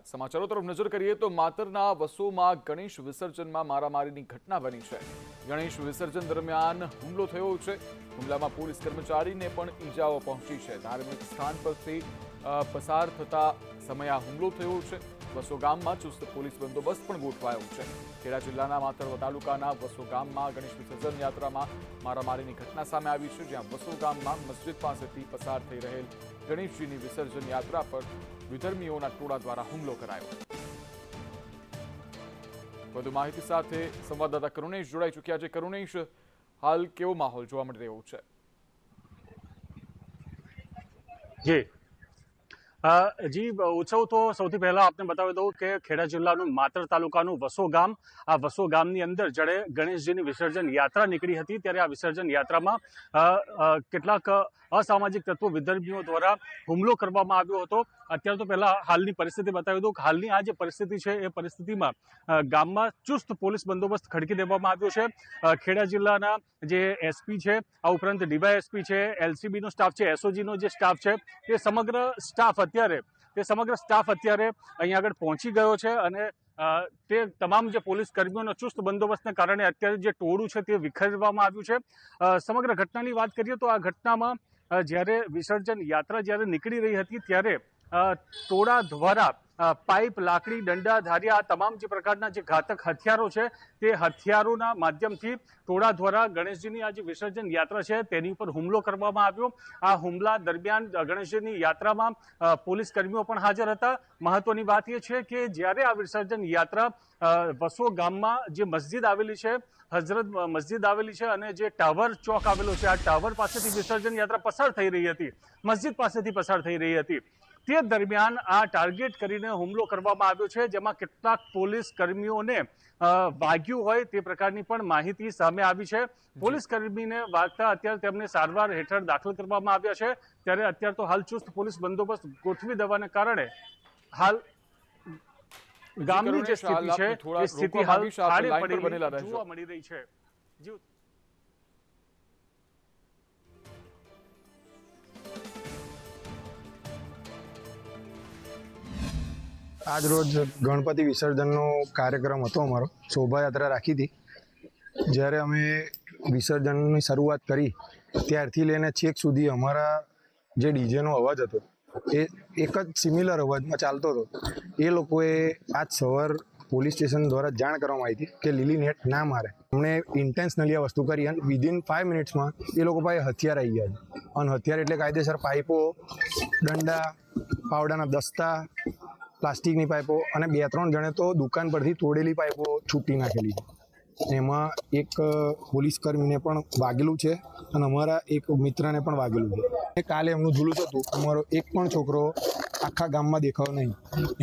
સમાચારો તરફ નજર કરીએ તો માતરના વસોમાં ગણેશ વિસર્જનમાં મારામારીની ઘટના બની છે। ગણેશ વિસર્જન દરમિયાન હુમલો થયો છે। હુમલામાં પોલીસ કર્મચારીને પણ ઈજાઓ પહોંચી છે। ધાર્મિક સ્થાન પરથી પસાર થતા સમયે આ હુમલો થયો છે। વસો ગામમાં ચુસ્ત પોલીસ બંદોબસ્ત પણ ગોઠવાયો છે। ખેડા જિલ્લાના માતર તાલુકાના વસો ગામમાં ગણેશ વિસર્જન યાત્રામાં મારામારીની ઘટના સામે આવી છે, જ્યાં વસો ગામમાં મસ્જિદ પાસેથી પસાર થઈ રહેલ ગણેશજીની વિસર્જન યાત્રા પર વિધર્મીઓના ટોળા દ્વારા હુમલો કરાયો। વધુ માહિતી સાથે સંવાદદાતા કરુણેશ જોડાઈ ચૂક્યા છે। કરુણેશ, હાલ કેવો માહોલ જોવા મળી રહ્યો છે? જી ઉત્સવ તો સૌથી પહેલા આપને બતાવી દઉં કે ખેડા જિલ્લાનું માતર તાલુકાનું વસો ગામ, આ વસો ગામની અંદર જ્યારે ગણેશજીની વિસર્જન યાત્રા નીકળી હતી ત્યારે આ વિસર્જન યાત્રામાં કેટલાક અસામાજિક તત્વો વિધર્મીઓ દ્વારા હુમલો કરવામાં આવ્યો હતો। અત્યારે તો પહેલા હાલની પરિસ્થિતિ બતાવી દઉં કે હાલની આ જે પરિસ્થિતિ છે એ પરિસ્થિતિમાં ગામમાં ચુસ્ત પોલીસ બંદોબસ્ત ખડકી દેવામાં આવ્યો છે। ખેડા જિલ્લાના જે એસપી છે, આ ઉપરાંત ડીવાયએસપી છે, એલસીબીનો સ્ટાફ છે, એસઓજીનો જે સ્ટાફ છે, તે સમગ્ર સ્ટાફ અત્યારે અહીંયા આગળ પહોંચી ગયો છે અને તે તમામ જે પોલીસ કર્મીઓના ચુસ્ત બંદોબસ્તને કારણે અત્યારે જે ટોળું છે તે વિખેરવામાં આવ્યું છે। સમગ્ર ઘટનાની વાત કરીએ તો આ ઘટનામાં જ્યારે વિસર્જન યાત્રા જ્યારે નીકળી રહી હતી ત્યારે ટોળા દ્વારા પાઇપ, લાકડી, દંડા, ધારિયા આ તમામ જે પ્રકારના જે ઘાતક હથિયારો છે તે હથિયારોના માધ્યમથી ટોળા દ્વારા ગણેશજીની આ જે વિસર્જન યાત્રા છે તેની ઉપર હુમલો કરવામાં આવ્યો। આ હુમલા દરમિયાન ગણેશજીની યાત્રામાં પોલીસ કર્મીઓ પણ હાજર હતા। મહત્વની વાત એ છે કે જ્યારે આ વિસર્જન યાત્રા વસો ગામમાં જે મસ્જિદ આવેલી છે, હઝરત મસ્જિદ આવેલી છે અને જે ટાવર ચોક આવેલો છે, આ ટાવર પાસેથી વિસર્જન યાત્રા પસાર થઈ રહી હતી, મસ્જિદ પાસેથી પસાર થઈ રહી હતી, તે દરમિયાન આ ટાર્ગેટ કરીને હુમલો કરવામાં આવ્યો છે, જેમાં કેટલાક પોલીસ કર્મીઓને વાગ્યું હોય તે પ્રકારની પણ માહિતી સામે આવી છે। પોલીસ કર્મીને વાગતા અત્યારે તેમને સારવાર હેઠળ દાખલ કરવામાં આવ્યા છે। ત્યારે અત્યારે તો હાલ ચુસ્ત પોલીસ બંદોબસ્ત ગોઠવી દેવાને કારણે હાલ ગામની જે સ્થિતિ છે એ સ્થિતિ હાલ ખાડે પડી જોવા મળી રહી છે। આજ રોજ ગણપતિ વિસર્જનનો કાર્યક્રમ હતો, અમારો શોભાયાત્રા રાખી હતી। જ્યારે અમે વિસર્જનની શરૂઆત કરી ત્યારથી લઈને છેક સુધી અમારા જે ડીજેનો અવાજ હતો એ એક જ સિમિલર અવાજમાં ચાલતો હતો। એ લોકોએ આજ સવાર પોલીસ સ્ટેશન દ્વારા જાણ કરવામાં આવી હતી કે લીલી નેટ ના મારે। અમને ઇન્ટેન્શનલી આ વસ્તુ કરી અને વિધિન 5 મિનિટ્સમાં એ લોકો પાસે હથિયાર આવી ગયા છે। અને હથિયાર એટલે કાયદેસર પાઇપો, દંડા, પાવડાના દસ્તા, પ્લાસ્ટિકની પાઇપો અને 2-3 જણે તો દુકાન પરથી તોડેલી પાઇપો છૂટી નાખેલી છે। એમાં એક પોલીસ કર્મીને પણ વાગેલું છે અને અમારા એક મિત્રને પણ વાગેલું છે। કાલે એમનું જુલુસ હતું, અમારો એક પણ છોકરો આખા ગામમાં દેખાયો નહીં,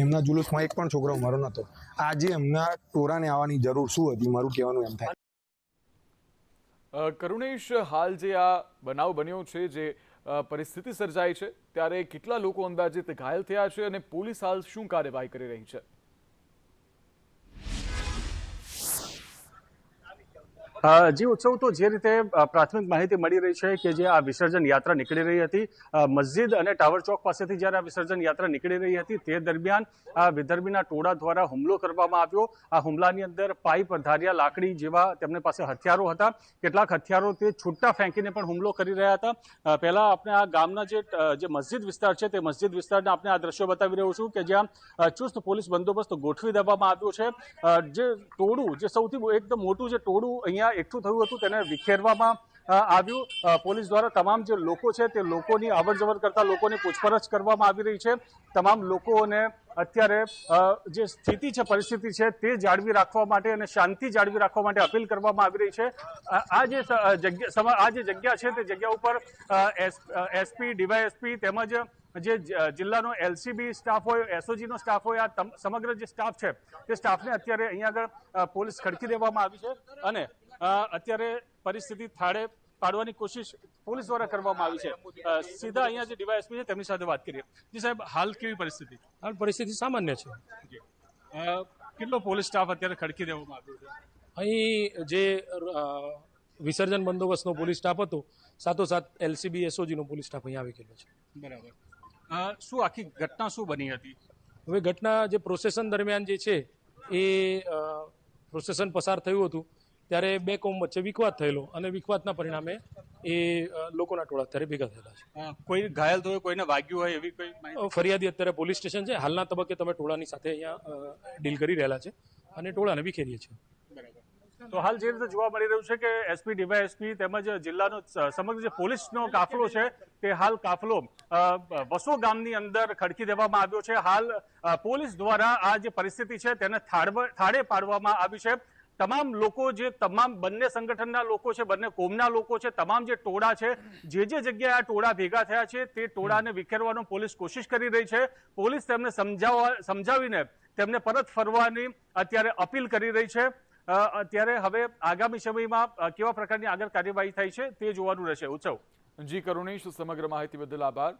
એમના જુલુસમાં એક પણ છોકરો અમારો નહોતો। આજે એમના ટોળાને આવવાની જરૂર શું હતી, મારું કહેવાનું એમ થાય। કરુણેશ, હાલ જે આ બનાવ બન્યો છે, જે પરિસ્થિતિ સર્જાઈ છે, ત્યારે કેટલા લોકો અંદાજિત ઘાયલ થયા છે અને પોલીસ હાલ શું કાર્યવાહી કરી રહી છે? જી ઉત્સવ, તો જે રીતે પ્રાથમિક માહિતી મળી રહી છે કે જે આ વિસર્જન યાત્રા નીકળી રહી હતી મસ્જિદ અને ટાવર ચોક પાસેથી જ્યારે આ વિસર્જન યાત્રા નીકળી રહી હતી તે દરમિયાન આ વિધર્મીના ટોળા દ્વારા હુમલો કરવામાં આવ્યો। આ હુમલાની અંદર પાઇપ, ધારિયા, લાકડી જેવા તેમની પાસે હથિયારો હતા। કેટલાક હથિયારો તે છૂટા ફેંકીને પણ હુમલો કરી રહ્યા હતા। પહેલા આપણે આ ગામના જે મસ્જિદ વિસ્તાર છે તે મસ્જિદ વિસ્તારના આપણે આ દ્રશ્યો બતાવી રહ્યો છું કે જ્યાં ચુસ્ત પોલીસ બંદોબસ્ત ગોઠવી દેવામાં આવ્યો છે। જે ટોળું, જે સૌથી એકદમ મોટું જે ટોળું અહીંયા એકઠું થયું હતું તેને વિખેરવામાં આવ્યું। પોલીસ દ્વારા તમામ જે લોકો છે તે લોકોની અવરજવર કરતા લોકોની પૂછપરછ કરવામાં આવી રહી છે। તમામ લોકોને અત્યારે જે સ્થિતિ છે, પરિસ્થિતિ છે તે જાળવી રાખવા માટે અને શાંતિ જાળવી રાખવા માટે અપીલ કરવામાં આવી રહી છે। આ જે જગ્યા છે તે જગ્યા ઉપર એસપી, ડીવાયએસપી તેમજ જે જિલ્લાનો એલસીબી સ્ટાફ હોય, એસઓજીનો સ્ટાફ હોય, આ સમગ્ર જે સ્ટાફ છે તે સ્ટાફને અત્યારે અહીંયા આગળ પોલીસ ખડકી દેવામાં આવી છે અને અત્યારે પરિસ્થિતિ થાળે પાડવાની કોશિશ પોલીસ દ્વારા કરવામાં આવી છે। સીધા અહીંયા જે ડીવાયએસપી છે તેમની સાથે વાત કરીએ। જી સાહેબ, હાલ કેવી પરિસ્થિતિ? હાલ પરિસ્થિતિ સામાન્ય છે। કેટલો પોલીસ સ્ટાફ અત્યારે ખડકી દેવામાં આવ્યો છે? અહીં જે વિસર્જન બંદોબસ્તનો પોલીસ સ્ટાફ હતો, સાથોસાથ એલસીબી, એસઓજીનો પોલીસ સ્ટાફ અહીં આવી ગયેલો છે। બરાબર। શું આખી ઘટના શું બની હતી? હવે ઘટના જે પ્રોસેસન દરમિયાન જે છે એ પ્રોસેસન પસાર થયું હતું ત્યારે બે કોમ વચ્ચે વિખવાદ થયેલો અને વિખવાદના પરિણામે એ લોકોના ટોળા અત્યારે ભેગા થયેલા છે. કોઈ ઘાયલ થયો, કોઈને વાગ્યું હોય એવી કોઈ માહિતી? ફરિયાદી અત્યારે પોલીસ સ્ટેશન છે. હાલના તબક્કે તમે ટોળાની સાથે અહીંયા ડીલ કરી રહેલા છે અને ટોળાને વિખેરીએ છીએ. તો હાલ જે રીતે જોવા મળી રહ્યું છે કે એસપી, ડીવાયએસપી તેમજ જિલ્લાનો સમગ્ર જે પોલીસનો કાફલો છે તે હાલ કાફલો વસો ગામની અંદર ખડકી દેવામાં આવ્યો છે. હાલ પોલીસ દ્વારા આ જે પરિસ્થિતિ છે તેને થાળે પાડવામાં આવી છે. તમામ લોકો, જે તમામ બંને સંગઠનના લોકો છે, બંને કોમના લોકો છે, તમામ જે ટોળા છે, જે જગ્યાએ આ ટોળા ભેગા થયા છે તે ટોળાને વિખેરવાનો પોલીસ કોશિશ કરી રહી છે. પોલીસ તેમને સમજાવીને તેમને પરત ફરવાની અત્યારે અપીલ કરી રહી છે. અત્યારે હવે આગામી સમયમાં કેવા પ્રકારની આગળ કાર્યવાહી થાય છે તે જોવાનું રહેશે. ઉત્સવ. જી કરુણેશ, સમગ્ર માહિતી બદલ આભાર.